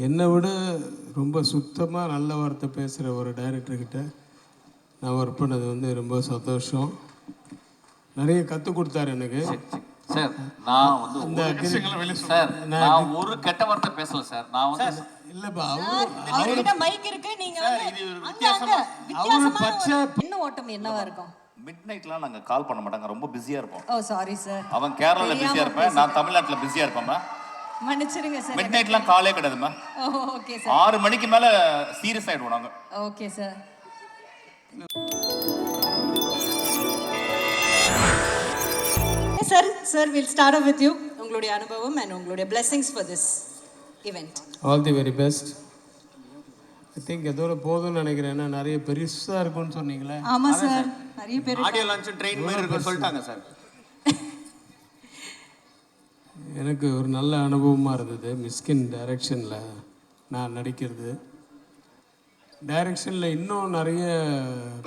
என்னை விட ரொம்ப சுத்தமாக நல்ல வார்த்தை பேசுகிற ஒரு டைரக்டர்கிட்ட நான் ஒர்க் பண்ணது வந்து ரொம்ப சந்தோஷம். நிறைய கற்றுக் கொடுத்தாரு எனக்கு. சார் நான் வந்து சார் நான் ஒரு கெட்ட வார்த்தை பேசல சார். நான் வந்து இல்லப்பா அவர்கிட்ட மைக் இருக்கு. நீங்க அவரு பச்சை என்ன ஓட்டம் என்னவா இருக்கும்? மிட் நைட்லாம் நாங்க கால் பண்ண மாட்டாங்க, ரொம்ப பிஸியா இருப்போம். ஓ சாரி சார். அவன் கேரளால பிஸியா இருப்பேன், நான் தமிழ்நாட்டுல பிஸியா இருப்பேன். மன்னிச்சிடுங்க சார். மிட் நைட்லாம் காலே கிடையாதுமா. Okay sir. 6 மணிக்கு மேல சீரியஸ் ஆயிடுவோம் நாங்க. Okay sir. Sir, we'll start off with you. உங்களுடைய அனுபவம் and உங்களுடைய blessings for this event. All the very best. I think இதோட போதும்னு நினைக்கிறேன். ஏன்னா நிறைய பெருசாக இருக்கும்னு சொன்னீங்களே. ஆமா சார், நிறைய பேர் ஆடியோ லான்ச் ட்ரெயின் மாதிரி இருக்குன்னு சொல்லிட்டாங்க சார். எனக்கு ஒரு நல்ல அனுபவமாக இருந்தது. மிஸ்கின் டைரக்ஷனில் நான் நடிக்கிறது. டைரக்ஷனில் இன்னும் நிறைய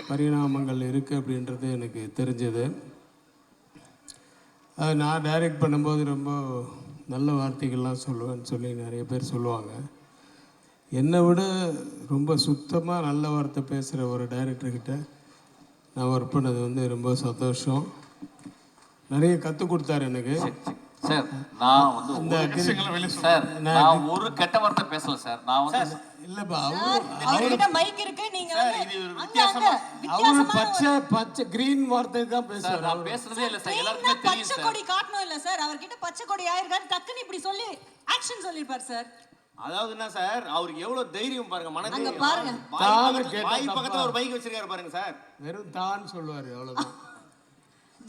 பரிணாமங்கள் இருக்குது அப்படின்றது எனக்கு தெரிஞ்சது. அது நான் டைரக்ட் பண்ணும்போது ரொம்ப நல்ல வார்த்தைகள்லாம் சொல்லுவேன்னு சொல்லி நிறைய பேர் சொல்லுவாங்க. என்னை விட ரொம்ப சுத்தமாக நல்ல வார்த்தை பேசுகிற ஒரு டைரக்டர்கிட்ட நான் ஒர்க் பண்ணது வந்து ரொம்ப சந்தோஷம். நிறைய கற்றுக் கொடுத்தாரு எனக்கு. சார் நான் வந்து சார் நான் ஒரு கெட்ட வார்த்தை பேசல சார். நான் வந்து இல்லப்பா அவர்கிட்ட மைக் இருக்கு. நீங்க அவரு பச்சை கிரீன் வார்த்தை தான் பேசுறாரு. நான் பேசுறதே இல்ல சார், எல்லாருக்குமே தெரியும் சார். பச்சை கொடி காட்டணும் இல்ல சார். அவர்கிட்ட பச்சை கொடி ஆயிருக்காரு, டக்குன்னு இப்படி சொல்லி ஆக்ஷன் சொல்லிருப்பார் சார். அதாவது என்ன சார், அவருக்கு எவ்வளவு தைரியம் பாருங்க. அங்க பாருங்க, வாய் பக்கத்துல ஒரு பைக் வச்சிருக்காரு பாருங்க சார். வெறும் தான் சொல்லுவாரு, அவ்வளவுதான்.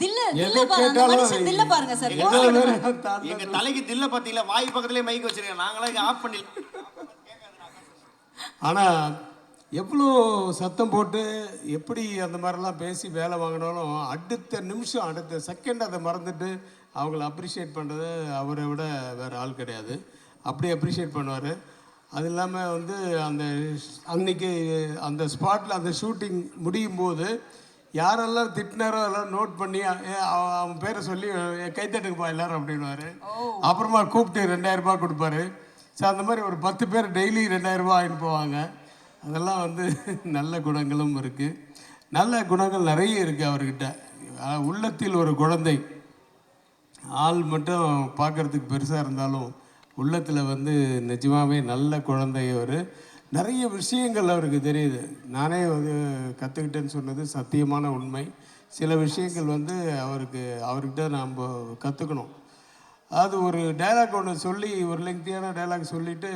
தில்ல பாருங்க, மனுஷன் தில்ல பாருங்க சார். எங்க தலைக்கு தில்ல பாத்தீங்களா? வாய் பக்கத்துலயே மைக் வச்சிருக்காங்க. நாங்களா இங்க ஆஃப் பண்ணல. ஆனால் எவ்வளோ சத்தம் போட்டு எப்படி அந்த மாதிரிலாம் பேசி வேலை வாங்கினாலும் அடுத்த நிமிஷம் அடுத்த செகண்ட் அதை மறந்துட்டு அவங்கள அப்ரிஷியேட் பண்ணுறது அவரை விட வேறு ஆள் கிடையாது. அப்படி அப்ரிஷியேட் பண்ணுவார். அது இல்லாமல் வந்து அந்த அன்னைக்கு அந்த ஸ்பாட்டில் அந்த ஷூட்டிங் முடியும் போது யாரெல்லாம் திட்டினாரோ அதெல்லாம் நோட் பண்ணி அவன் பேரை சொல்லி கைத்தட்டுக்குப்பா எல்லாரும் அப்படின்வாரு. அப்புறமா கூப்பிட்டு 2000 ரூபாய் கொடுப்பாரு. ஸோ அந்த மாதிரி ஒரு 10 பேர் டெய்லி 2000 ரூபாய் ஆகிட்டு போவாங்க. அதெல்லாம் வந்து நல்ல குணங்களும் இருக்குது. நல்ல குணங்கள் நிறைய இருக்குது அவர்கிட்ட. உள்ளத்தில் ஒரு குழந்தை. ஆள் மட்டும் பார்க்குறதுக்கு பெருசாக இருந்தாலும் உள்ளத்தில் வந்து நிஜமாகவே நல்ல குழந்தை. அவர் நிறைய விஷயங்கள் அவருக்கு தெரியுது. நானே வந்து கற்றுக்கிட்டேன்னு சொன்னது சத்தியமான உண்மை. சில விஷயங்கள் வந்து அவர்கிட்ட நாம் கற்றுக்கணும். அது ஒரு டைலாக் ஒன்று சொல்லி, ஒரு லெங்க்தியான டைலாக் சொல்லிவிட்டு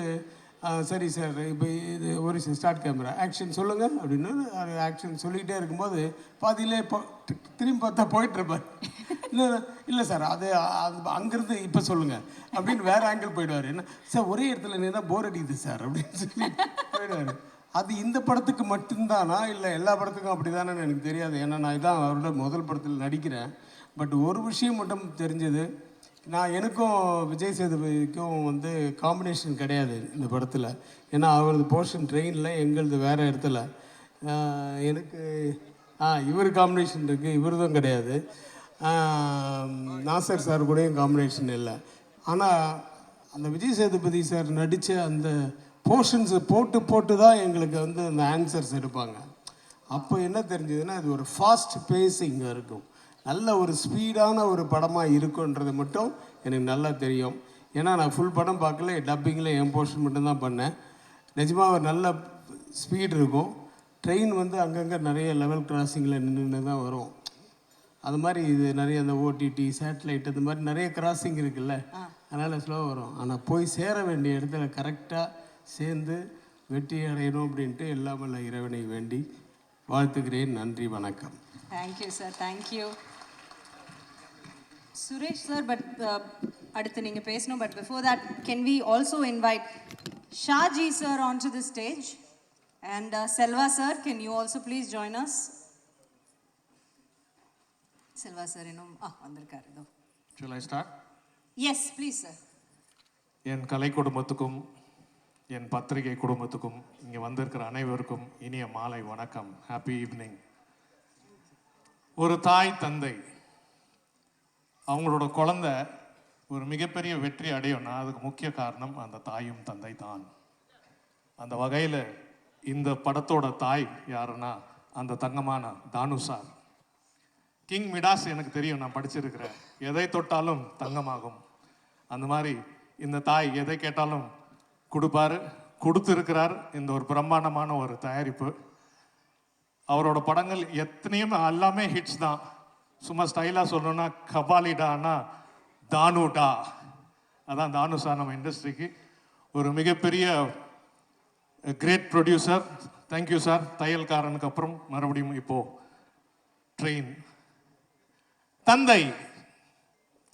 சரி சார் இப்போ இது ஒரு ஸ்டார்ட் கேமரா ஆக்ஷன் சொல்லுங்கள் அப்படின்னு ஆக்ஷன் சொல்லிக்கிட்டே இருக்கும்போது பாதியிலே திரும்பி பார்த்தா போயிட்டுருப்பார். இல்லை சார் அது அங்கேருந்து இப்போ சொல்லுங்கள் அப்படின்னு வேறு ஆங்கிள் போயிடுவார். என்ன சார் ஒரே இடத்துல நீ தான் போர் அடிக்குது சார் அப்படின்னு சொல்லி போயிடுவார். அது இந்த படத்துக்கு மட்டும்தானா இல்லை எல்லா படத்துக்கும் அப்படி தானே எனக்கு தெரியாது. ஏன்னா நான் இதான் அவரோட முதல் படத்தில் நடிக்கிறேன். பட் ஒரு விஷயம் மட்டும் தெரிஞ்சது, எனக்கும் விஜய் சேதுபதிக்கும் வந்து காம்பினேஷன் கிடையாது இந்த படத்தில். ஏன்னா அவரது போர்ஷன் ட்ரெயினில், எங்களது வேறு இடத்துல. எனக்கு இவர் காம்பினேஷன் இருக்குது, இவரதும் கிடையாது. நாசர் சார் கூடயும் காம்பினேஷன் இல்லை. ஆனால் அந்த விஜய் சேதுபதி சார் நடித்த அந்த போர்ஷன்ஸை போட்டு தான் எங்களுக்கு வந்து அந்த ஆன்சர்ஸ் எடுப்பாங்க. அப்போ என்ன தெரிஞ்சதுன்னா அது ஒரு ஃபாஸ்ட் பேஸிங்காக இருக்கும், நல்ல ஒரு ஸ்பீடான ஒரு படமாக இருக்குன்றது மட்டும் எனக்கு நல்லா தெரியும். ஏன்னா நான் ஃபுல் படம் பார்க்கல, டப்பிங்கில் என் போர்ஷன் மட்டும்தான் பண்ணேன். நிஜமாக ஒரு நல்ல ஸ்பீட் இருக்கும். ட்ரெயின் வந்து அங்கங்கே நிறைய லெவல் கிராசிங்கில் நின்று தான் வரும். அது மாதிரி இது நிறைய அந்த ஓடிடி சேட்டலைட் அந்த மாதிரி நிறைய கிராசிங் இருக்குல்ல, அதனால் ஸ்லோவாக வரும். ஆனால் போய் சேர வேண்டிய இடத்துல கரெக்டாக சேர்ந்து வெற்றி அடையணும் அப்படின்ட்டு எல்லாமல்ல இறைவனை வேண்டி வாழ்த்துக்கிறேன். நன்றி, வணக்கம். Thank you sir, thank you Suresh sir. But அடுத்து நீங்கள் பேசணும். But before that can we also invite Shaji sir on to the stage and Selva sir, can you also please join us? Selva sir இன்னும் வந்திருக்காரு. இதோ. Shall I start? Yes, please sir. என் கலை குடும்பத்துக்கும் என் பத்திரிகை குடும்பத்துக்கும் இங்கே வந்திருக்கிற அனைவருக்கும் இனிய மாலை வணக்கம். Happy evening. ஒரு தாய் தந்தை அவங்களோட குழந்தை ஒரு மிகப்பெரிய வெற்றி அடையும்னா அதுக்கு முக்கிய காரணம் அந்த தாயும் தந்தை தான். அந்த வகையில் இந்த படத்தோட தாய் யாருன்னா அந்த தங்கமான தானு சார். கிங் மிடாஸ் எனக்கு தெரியும், நான் படிச்சிருக்கிறேன். எதை தொட்டாலும் தங்கமாகும். அந்த மாதிரி இந்த தாய் எதை கேட்டாலும் கொடுப்பாரு, கொடுத்துருக்கிறார். இந்த ஒரு பிரம்மாண்டமான ஒரு தயாரிப்பு. அவரோட படங்கள் எத்தனையும் எல்லாமே ஹிட்ஸ் தான். சும்மா ஸ்டைலாக சொல்லணும்னா கபாலிடானா தானுடா, அதான் தானு சார் நம்ம இண்டஸ்ட்ரிக்கு ஒரு மிகப்பெரிய கிரேட் ப்ரொடியூசர். Thank you sir. தையல்காரனுக்கு அப்புறம் மறுபடியும் இப்போ ட்ரெயின். தந்தை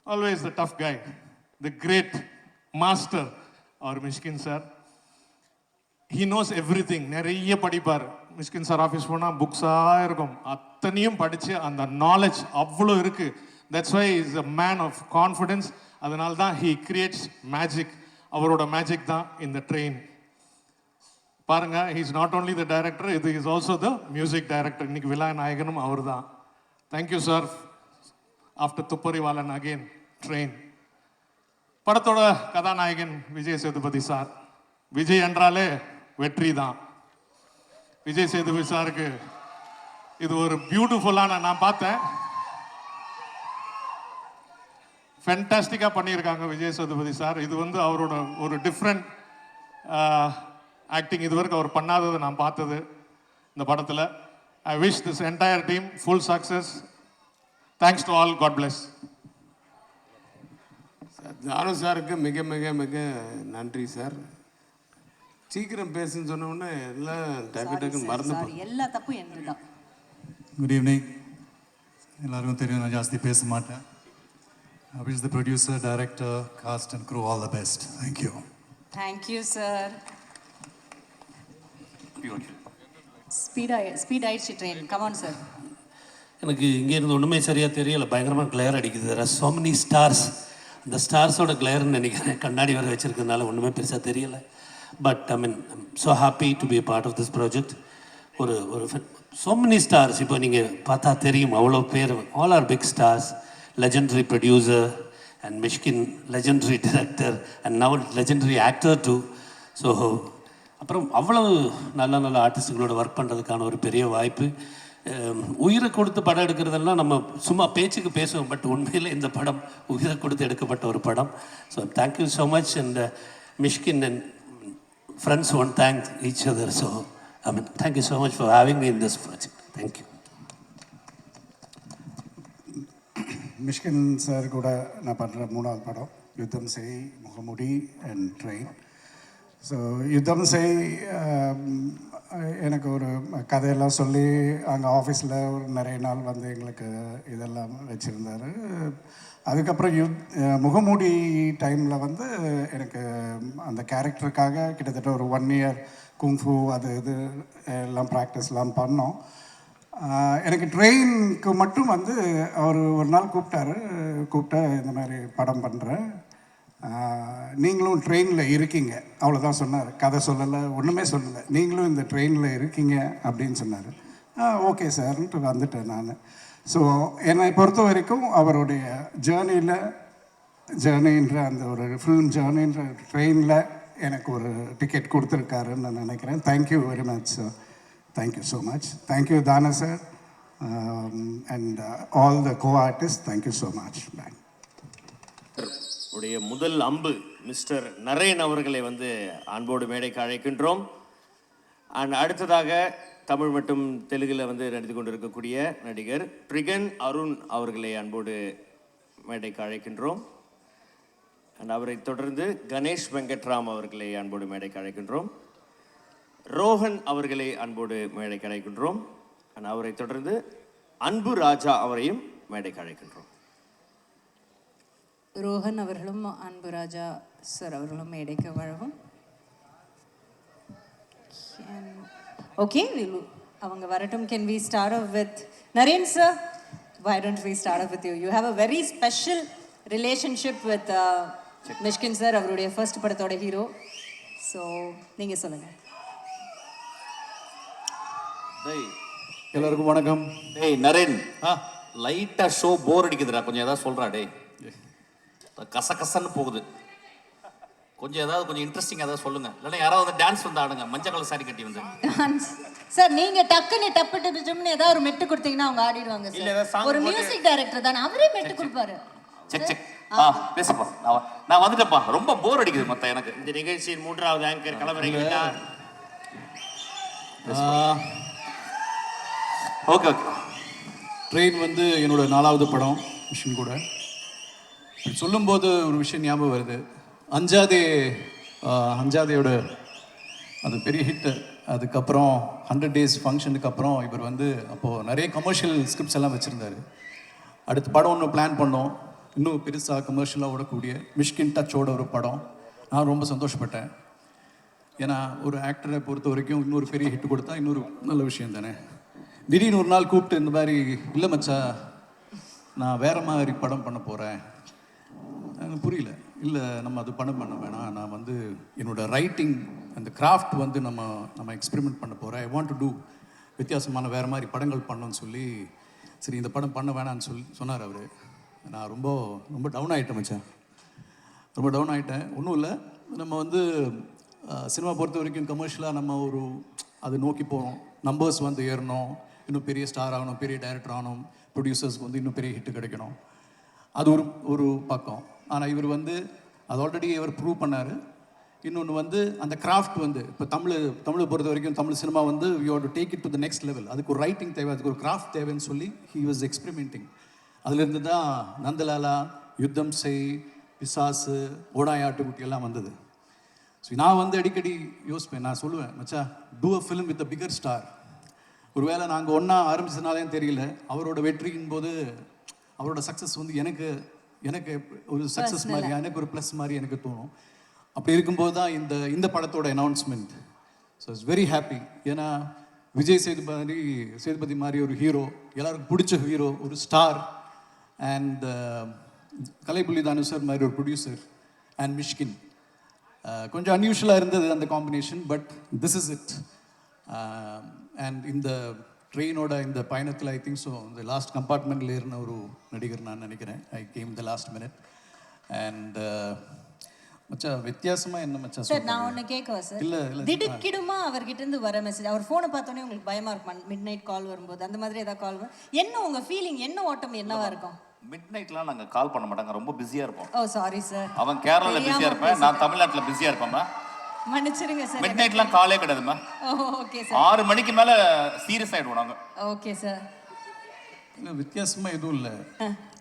always the tough guy, the great master அவர் Mishkin sir. He knows every thing. நிறைய படிப்பார். மிஷ்கின் சார் ஆஃபீஸ் போனால் புக்ஸாக இருக்கும், அத்தனையும் படித்து அந்த நாலேஜ் அவ்வளோ இருக்குது. That's why is a man of confidence. அதனால தான் ஹீ கிரியேட்ஸ் மேஜிக். அவரோட மேஜிக் தான் இந்த ட்ரெயின். பாருங்க, he is not only the director, இது is also the music director. இன்னைக்கு விழாநாயகனும் அவர் தான். Thank you sir. After Thupparivaalan again train. படத்தோட கதாநாயகன் விஜய் சேதுபதி சார். விஜய் என்றாலே வெற்றி தான். விஜய் சேதுபதி சாருக்கு இது ஒரு பியூட்டிஃபுல்லான, நான் பார்த்தேன், ஃபென்டாஸ்டிக்காக பண்ணியிருக்காங்க விஜய் சேதுபதி சார். இது வந்து அவரோட ஒரு டிஃப்ரெண்ட் ஆக்டிங். இது வரைக்கும் அவர் பண்ணாததை நான் பார்த்தது இந்த படத்தில். I wish this entire team full success. Thanks to all. God bless. Thanu சாருக்கு மிக மிக மிக நன்றி சார். சீக்கிரம் பேசுன்னு சொன்ன உடனே எல்லாம் டக்கு டக்குன்னு மறந்து எல்லா தப்பும் என்னது தான். Good evening. எல்லாருக்கும் தெரியும் நான் ஜாஸ்தி பேச மாட்டேன். I wish the producer, director, cast and crew all the best. Thank you. Thank you, sir. Speed ஆயிடுச்சு ட்ரெயின். Come on, sir. எனக்கு இங்கே இருந்து ஒன்றுமே சரியாக தெரியலை. பயங்கரமாக கிளேர் அடிக்குது. there are so many stars. அந்த ஸ்டார்ஸோட கிளேர்னு நினைக்கிறேன். கண்ணாடி வர வச்சுருக்கனால ஒன்றுமே பெருசாக தெரியலை. But I mean so happy to be part of this project. ஒரு so many stars. இப்போ நீங்கள் பார்த்தா தெரியும் அவ்வளோ பேர். All are big stars. Legendary producer and Mishkin legendary director and now legendary actor too. So அப்புறம் அவ்வளவு நல்ல நல்ல ஆர்டிஸ்டுகளோட ஒர்க் பண்ணுறதுக்கான ஒரு பெரிய வாய்ப்பு. உயிரை கொடுத்து படம் எடுக்கிறதெல்லாம் நம்ம சும்மா பேச்சுக்கு பேசுவோம், பட் உண்மையில் இந்த படம் உயிரை கொடுத்து எடுக்கப்பட்ட ஒரு படம். So thank you so much. And Mysskin and friends one thank each other. So I mean thank you so much for having me in this project. Thank you. Mysskin sir கூட நான் பண்ணுற 3வது படம் யுத்தம் செய், முகமுடி அண்ட் ட்ரெயின். ஸோ யுத்தம் செய் எனக்கு ஒரு கதையெல்லாம் சொல்லி அங்கே ஆஃபீஸில் ஒரு நிறைய நாள் வந்து எங்களுக்கு இதெல்லாம் வச்சுருந்தார். அதுக்கப்புறம் முகமூடி டைமில் வந்து எனக்கு அந்த கேரக்டருக்காக கிட்டத்தட்ட ஒரு 1 இயர் குங்ஃபு அது இது எல்லாம் ப்ராக்டிஸ்லாம் பண்ணோம். எனக்கு ட்ரெயினுக்கு மட்டும் வந்து அவர் ஒரு நாள் கூப்பிட்டு இந்த மாதிரி படம் பண்ணுறேன், நீங்களும் ட்ரெயினில் இருக்கீங்க, அவ்வளோதான் சொன்னார். கதை சொல்லலை, ஒன்றுமே சொல்லலை. நீங்களும் இந்த ட்ரெயினில் இருக்கீங்க அப்படின்னு சொன்னார். ஓகே சார்ன்ட்டு வந்துட்டேன் நான். ஸோ என்னை பொறுத்த வரைக்கும் அவருடைய ஜேர்னின்ற அந்த ஒரு ஃபிலிம் ஜேர்னின்ற ட்ரெயினில் எனக்கு ஒரு டிக்கெட் கொடுத்துருக்காருன்னு நான் நினைக்கிறேன். Thank you very much sir. Thank you so much. Thank you, Dana sir, and all the co-artists. Thank you so much. Bye. உடைய முதல் அம்பு மிஸ்டர் நரேன் அவர்களை வந்து அன்போடு மேடைக்கு அழைக்கின்றோம். அண்ட் அடுத்ததாக தமிழ் மற்றும் தெலுங்கில் வந்து நடித்து கொண்டிருக்கக்கூடிய நடிகர் ட்ரிகன் அருண் அவர்களை அன்போடு மேடைக்கு அழைக்கின்றோம். அண்ட் அவரை தொடர்ந்து கணேஷ் வெங்கட்ராம் அவர்களை அன்போடு மேடைக்கு அழைக்கின்றோம். ரோஹன் அவர்களை அன்போடு மேடைக்கு அழைக்கின்றோம். அவரை தொடர்ந்து அன்பு ராஜா அவரையும் மேடைக்கு அழைக்கின்றோம். ரோஹன் அவர்களும் அன்பு ராஜா சார் அவர்களும் மேடைக்கு வழங்கும். ஓகே, அவங்க வரட்டும். Can we start off with Naren sir? Why don't we start off with you? You have a very special relationship with Mishkin sir, அவருடைய ஃபர்ஸ்ட் படத்தோட ஹீரோ. ஸோ நீங்கள் சொல்லுங்கள். எல்லாருக்கும் வணக்கம். டேய் நரேன், லைட்டா ஷோ போர் அடிக்குதுடா, கொஞ்சம் ஏதாவது சொல்றா. டேய் கசகசன்னு போகுது, கொஞ்சம் ஏதாவது கொஞ்சம் இன்ட்ரெஸ்டிங் ஏதாவது சொல்லுங்க, இல்லைன்னா யாராவது வந்து டான்ஸ் வந்து ஆடுங்க, மஞ்சள் கலர் சாரி கட்டி வந்து. சார் நீங்க டக்குன்னு டப்பு ஜும்னு ஏதாவது ஒரு மெட்டு கொடுத்தீங்கன்னா அவங்க ஆடிடுவாங்க சார். ஒரு மியூசிக் டைரக்டர் தானே, அவரே மெட்டு கொடுப்பாரு. செக் பேசுப்பா. நான் வந்துட்டேன்ப்பா, ரொம்ப போர் அடிக்குது மொத்தம் எனக்கு. இந்த நிகழ்ச்சியின் 3வது ஆங்கர் களமிறங்கிவிட்டார். Okay okay. ட்ரெயின் வந்து என்னோட 4வது படம் மிஷின் கூட. இப்படி சொல்லும்போது ஒரு விஷயம் ஞாபகம் வருது. அஞ்சாதேயோட அது பெரிய ஹிட்டு. அதுக்கப்புறம் 100 days ஃபங்க்ஷனுக்கு அப்புறம் இவர் வந்து அப்போது நிறைய கமர்ஷியல் ஸ்கிரிப்ட்ஸ் எல்லாம் வச்சுருந்தாரு. அடுத்த படம் ஒன்று பிளான் பண்ணோம், இன்னும் பெருசாக கமர்ஷியலாக ஓடக்கூடிய மிஷ்கின் டச்சோட ஒரு படம். நான் ரொம்ப சந்தோஷப்பட்டேன். ஏன்னா ஒரு ஆக்டரை பொறுத்த வரைக்கும் இன்னொரு பெரிய ஹிட் கொடுத்தா இன்னொரு நல்ல விஷயம் தானே. திடீர்னு ஒரு நாள் கூப்பிட்டு இந்த மாதிரி, இல்லை மச்சா நான் வேறு மாதிரி படம் பண்ண போகிறேன். எனக்கு புரியல. இல்லை நம்ம அது பண்ண வேணாம், நான் வந்து என்னோடய ரைட்டிங் அந்த கிராஃப்ட் வந்து நம்ம எக்ஸ்பெரிமெண்ட் பண்ண போகிறேன். ஐ வாண்ட் டு டூ வித்தியாசமான வேறு மாதிரி படங்கள் பண்ணணும்னு சொல்லி, சரி இந்த படம் பண்ண வேணான்னு சொன்னார் அவர். நான் ரொம்ப ரொம்ப டவுன் ஆகிட்டேன் மச்சான், ரொம்ப டவுன் ஆகிட்டேன். ஒன்றும் இல்லை, நம்ம வந்து சினிமா பொறுத்த வரைக்கும் கமர்ஷியலாக நம்ம ஒரு அதை நோக்கி போகிறோம். நம்பர்ஸ் வந்து ஏறணும், இன்னும் பெரிய ஸ்டார் ஆகணும், பெரிய டைரக்டர் ஆகணும், ப்ரொடியூசர்ஸ்க்கு வந்து இன்னும் பெரிய ஹிட்டு கிடைக்கணும். அது ஒரு பக்கம். ஆனால் இவர் வந்து அது ஆல்ரெடி இவர் ப்ரூவ் பண்ணார். இன்னொன்று வந்து அந்த கிராஃப்ட் வந்து இப்போ தமிழை பொறுத்த வரைக்கும் தமிழ் சினிமா வந்து you have to take it to the next level. அதுக்கு ஒரு ரைட்டிங் தேவை, அதுக்கு ஒரு கிராஃப்ட் தேவைன்னு சொல்லி ஹி வாஸ் எக்ஸ்பெரிமெண்டிங். அதுலேருந்து தான் நந்தலாலா, யுத்தம் செய், பிசாசு, ஓடாயாட்டுக்குட்டி எல்லாம் வந்தது. ஸோ நான் வந்து அடிக்கடி யோசிப்பேன், நான் சொல்லுவேன் மச்சா do a film with a bigger star. ஒருவேளை நாங்கள் ஒன்றா ஆரம்பிச்சதுனாலே தெரியல, அவரோட வெற்றியின் போது அவரோட சக்ஸஸ் வந்து எனக்கு ஒரு சக்ஸஸ் மாதிரி, எனக்கு ஒரு ப்ளஸ் மாதிரி எனக்கு தோணும். அப்படி இருக்கும்போது தான் இந்த படத்தோட announcement. So it's very happy. ஏன்னா விஜய் சேதுபதி மாதிரி ஒரு ஹீரோ, எல்லாருக்கும் பிடிச்ச ஹீரோ, ஒரு star, and Kalaipuli Thanu sir மாதிரி ஒரு ப்ரொடியூசர், அண்ட் மிஷ்கின். கொஞ்சம் அன்யூஷுவலாக இருந்தது அந்த combination, but this is it. And இந்த ட்ரெயினோட இந்த பயணத்தில் ஐ திங்க் ஸோ இந்த லாஸ்ட் கம்பார்ட்மெண்ட்டில் இருந்த ஒரு நடிகர் நான் நினைக்கிறேன். I came the last minute. And மச்சா வித்தியாசமாக என்ன மச்சா சார், நான் ஒன்று கேட்கவா சார்? இல்லை திடுக்கிடுமா அவர்கிட்ட இருந்து வர மெசேஜ், அவர் ஃபோனை பார்த்தோன்னே உங்களுக்கு பயமாக இருக்கும் மிட் நைட் கால் வரும்போது, அந்த மாதிரி ஏதாவது கால் வரும், என்ன உங்கள் ஃபீலிங், என்ன ஓட்டம் என்னவா இருக்கும்? மிட் நைட்லாம் நாங்கள் கால் பண்ண மாட்டாங்க, ரொம்ப பிஸியாக இருப்போம். ஓ சாரி சார். அவன் கேரளாவில் பிஸியாக இருப்பேன், நான் தமிழ்நாட்டில் பிஸியாக இருப்பேன்மா. மன்னிச்சிருங்க சார். மிட் நைட்லாம் காலே கிடையாதுமா. Okay sir. 6 மணிக்கு மேலே சீரியஸ் ஆகிடுவோம் நாங்கள். Okay sir. இல்லை வித்தியாசமாக எதுவும் இல்லை.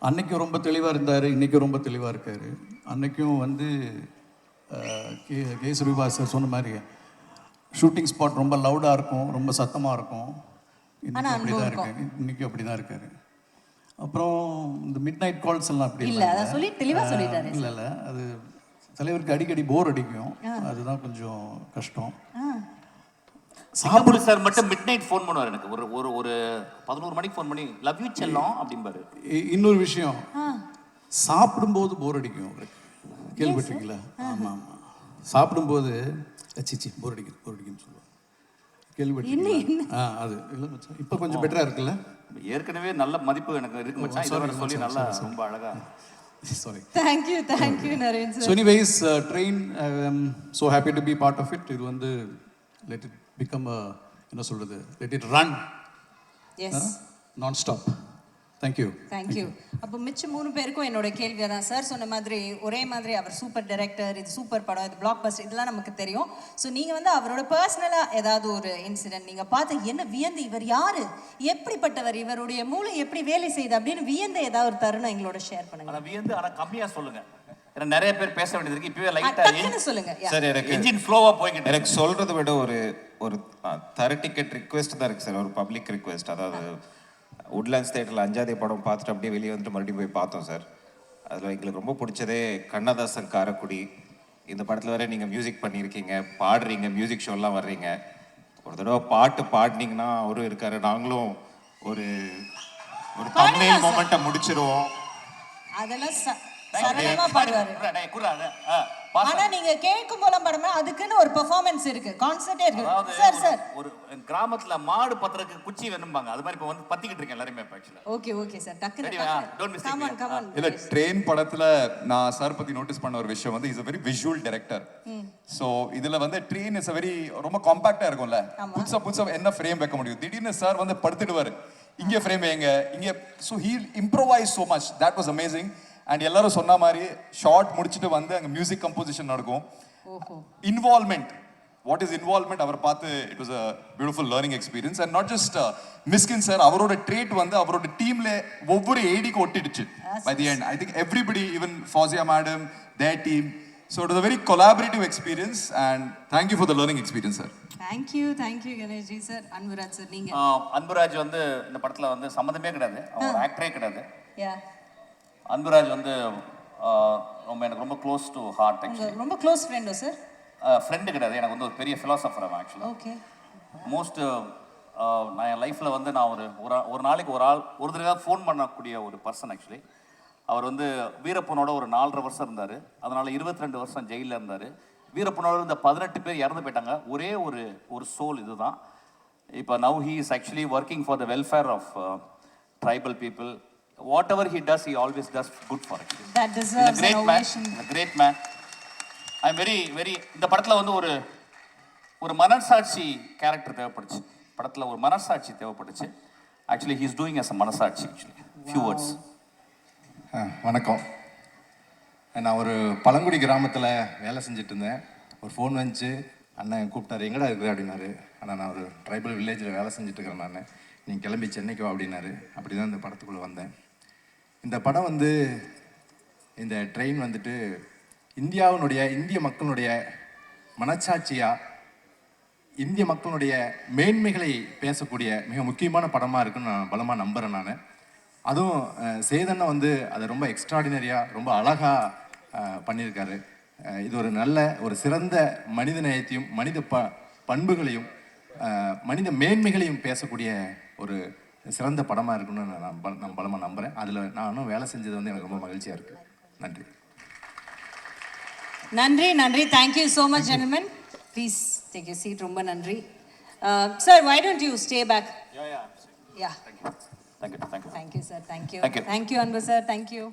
அன்னைக்கும் ரொம்ப தெளிவாக இருந்தார், இன்றைக்கும் ரொம்ப தெளிவாக இருக்கார். அன்னைக்கும் வந்து கே சுரிபாஸ் சார் சொன்ன மாதிரி ஷூட்டிங் ஸ்பாட் ரொம்ப லவுடாக இருக்கும், ரொம்ப சத்தமாக இருக்கும். இன்னைக்கு அப்படி தான் இருக்கு, இன்னைக்கும் அப்படி தான் இருக்காரு. அப்புறம் இந்த மிட் நைட் கால்ஸ் எல்லாம் அப்படி இல்லை, அதை சொல்லி தெளிவாக சொல்லிட்டாரு. இல்லை அது தலைவருக்கு அடிக்கடி போர் அடிக்கும், அதுதான் கொஞ்சம் கஷ்டம். சாப்பிடு சார் மட்டும் மிட் நைட் ஃபோன் பண்ணுவார் எனக்கு, ஒரு 11 மணிக்கு ஃபோன் பண்ணி லவ் யூ செல்லம் அப்படிம்பாரு. இன்னொரு விஷயம், சாப்பிடும்போது போர் அடிக்கும் அவருக்கு, கேள்விப்பட்டிருக்கீங்களா? ஆமாம் ஆமாம், சாப்பிடும்போது சிச்சி போர் அடிக்குன்னு சொல்லுவாங்க, கேள்விப்பட்டிருக்கீங்களா? அது இல்லை மச்சான், இப்போ கொஞ்சம் பெட்டராக இருக்குல்ல. ஏற்கனவே நல்ல மதிப்பு எனக்கு இருக்கு மச்சான், இதை சொல்லி நல்லா ரொம்ப அழகா. Sorry. Thank you, Naren sir. So anyways, train, I am so happy to be part of it. இது வந்து let it become a, என்ன சொல்றது, let it run. Yes. Non-stop. Thank you. Thank you. அப்போ மிச்ச 3 பேருக்கும் என்னோட கேள்வி தான் சார். சொன்ன மாதிரி ஒரே மாதிரி அவர் சூப்பர் டைரக்டர், இது சூப்பர் படம், இது பிளாக் பஸ்டர், இதெல்லாம் நமக்கு தெரியும். ஸோ நீங்கள் வந்து அவரோட பர்சனலாக ஏதாவது ஒரு இன்சிடென்ட் நீங்கள் பார்த்து என்ன வியந்து, இவர் யார், எப்படிப்பட்டவர், இவருடைய மூளை எப்படி வேலை செய்யுது அப்படின்னு வியந்து ஏதாவது ஒரு தருணம் எங்களோட ஷேர் பண்ணுங்க. ஆனால் வியந்து ஆனால் கம்மியாக சொல்லுங்க, ஏன்னா நிறைய பேர் பேச வேண்டியது இருக்கு. இப்பவே லைட்டாக சொல்லுங்க சார். எனக்கு இன்ஜின் ஃப்ளோவாக போய்கிட்டு எனக்கு சொல்கிறத விட ஒரு தர டிக்கெட் ரிக்வெஸ்ட் தான் இருக்குது சார், ஒரு பப்ளிக் ரிக்வெஸ்ட். அதாவது உட்லாண்ட்ஸ் தேட்டரில் அஞ்சாதே படம் பார்த்துட்டு அப்படியே வெளியே வந்துட்டு மறுபடியும் போய் பார்த்தோம் சார். அதில் எங்களுக்கு ரொம்ப பிடிச்சதே கண்ணதாசன் காரக்குடி. இந்த படத்தில் வர நீங்கள் மியூசிக் பண்ணியிருக்கீங்க, பாடுறீங்க, மியூசிக் ஷோலாம் வர்றீங்க. ஒரு தடவை பாட்டு பாடினீங்கன்னா அவரும் இருக்காரு, நாங்களும் ஒரு தமிழ் மொமெண்ட்டை முடிச்சிருவோம். அதெல்லாம் சரளமா பாடுவாரு. ஆனா நீங்க கேட்கும் போல பாடுமா, அதுக்குன்னு ஒரு பெர்ஃபார்மன்ஸ் இருக்கு, கான்செர்ட்டே இருக்கு. சார் சார் ஒரு கிராமத்துல மாடு பத்திரக்கு குச்சி வேணும்பாங்க, அது மாதிரி இப்போ வந்து பத்திக்கிட்டு இருக்கேன் எல்லாருமே ஆக்சுவலா. ஓகே ஓகே சார், டக்குனு don't miss come on come on. இல்ல ட்ரெயின் படத்துல நான் சார் பத்தி நோட்டீஸ் பண்ண ஒரு விஷயம் வந்து is a very visual director. So இதுல வந்து ட்ரெயின் இஸ் a very ரொம்ப காம்பாக்டா இருக்கும்ல, புதுசா என்ன ஃப்ரேம் வைக்க முடியும். திடீர்னு சார் வந்து படுத்துடுவாரு, இங்க ஃப்ரேம் வைங்க இங்க. so he improvised so much, that was amazing. and எல்லாரும் சொன்ன மாதிரி ஷார்ட் முடிச்சிட்டு வந்து அங்க மியூசிக் கம்போசிஷன் நடக்கும். இன்வால்வ்மெண்ட், வாட் இஸ் இன்வால்வ்மெண்ட் அவர் பார்த்து it was a beautiful learning experience. and not just Mysskin sir, அவரோட ட்ரேட் வந்து அவரோட டீம்ல ஒவ்வொரு ஏடிக்கு ஒட்டிடுச்சு by the end. I think everybody, even Fawzia madam, their team, so it was a very collaborative experience and thank you for the learning experience sir. Thank you Ganesh G sir. Anburaj sir நீங்க. அன்புராஜ் வந்து இந்த படத்துல வந்து சம்மந்தமே கிடையாது, அவர் ஆக்டரே கிடையாது. யா, அன்புராஜ் வந்து எனக்கு ரொம்ப க்ளோஸ் டு ஹார்ட். ஆக்சுவலி ரொம்ப க்ளோஸ் ஃப்ரெண்டோ சார்? ஃப்ரெண்டு கிடையாது, எனக்கு வந்து ஒரு பெரிய ஃபிலாசபர் அவன் ஆக்சுவலி. ஓகே. மோஸ்ட் நான் என் லைஃப்பில் வந்து நான் ஒரு நாளைக்கு ஒரு தடவை ஃபோன் பண்ணக்கூடிய ஒரு பர்சன் ஆக்சுவலி. அவர் வந்து வீரப்பனோட ஒரு 4.5 வருஷம் இருந்தார், அதனால் 22 வருஷம் ஜெயிலில் இருந்தார். வீரப்பனோட இருந்த 18 பேர் இறந்து போயிட்டாங்க. ஒரே ஒரு சோல் இதுதான். இப்போ now he is actually working for the welfare of tribal people. whatever he does, he always does good for it. That deserves an ovation. A great man. I'm very இந்த படத்துல வந்து ஒரு மனசாட்சி கேரக்டர் தேவைப்படுச்சு. படத்துல ஒரு மனசாட்சி தேவைப்படுச்சு. Actually he is doing as a மனசாட்சி actually. Few words. வணக்கம். நான் ஒரு பழங்குடி கிராமத்தில் வேலை செஞ்சுட்டு இருந்தேன். ஒரு ஃபோன் வந்துச்சு, அண்ணன் கூப்பிட்டாரு, எங்கடா இருக்குது அப்படின்னாரு. ஆனால் நான் ஒரு ட்ரைபல் வில்லேஜில் வேலை செஞ்சுட்டு இருக்கிறேன் நான், நீங்கள் கிளம்பி சென்னைக்கு வா அப்படின்னாரு. அப்படி தான் இந்த படத்துக்குள்ளே வந்தேன். இந்த படம் வந்து இந்த ட்ரெயின் வந்துட்டு இந்திய மக்களுடைய மனச்சாட்சியாக, இந்திய மக்களுடைய மேன்மைகளை பேசக்கூடிய மிக முக்கியமான படமாக இருக்குன்னு நான் பலமாக நம்புகிறேன் நான். அதுவும் சேதனை வந்து அதை ரொம்ப எக்ஸ்ட்ராடினரியாக ரொம்ப அழகாக பண்ணியிருக்காரு. இது ஒரு சிறந்த மனித நேயத்தையும் மனித பண்புகளையும் மனித மேன்மைகளையும் பேசக்கூடிய ஒரு சிறந்த படமாக இருக்குன்னு நான் பலமாக நம்புகிறேன். அதில் நானும் வேலை செஞ்சது வந்து எனக்கு ரொம்ப மகிழ்ச்சியாக இருக்குது. நன்றி நன்றி நன்றி. Thank you so much gentlemen. Please take you seat. ரொம்ப நன்றி sir. Why don't you stay back? Yeah. Yeah. Thank you. Thank you sir. Thank you. Thank you Anbu sir. Thank you.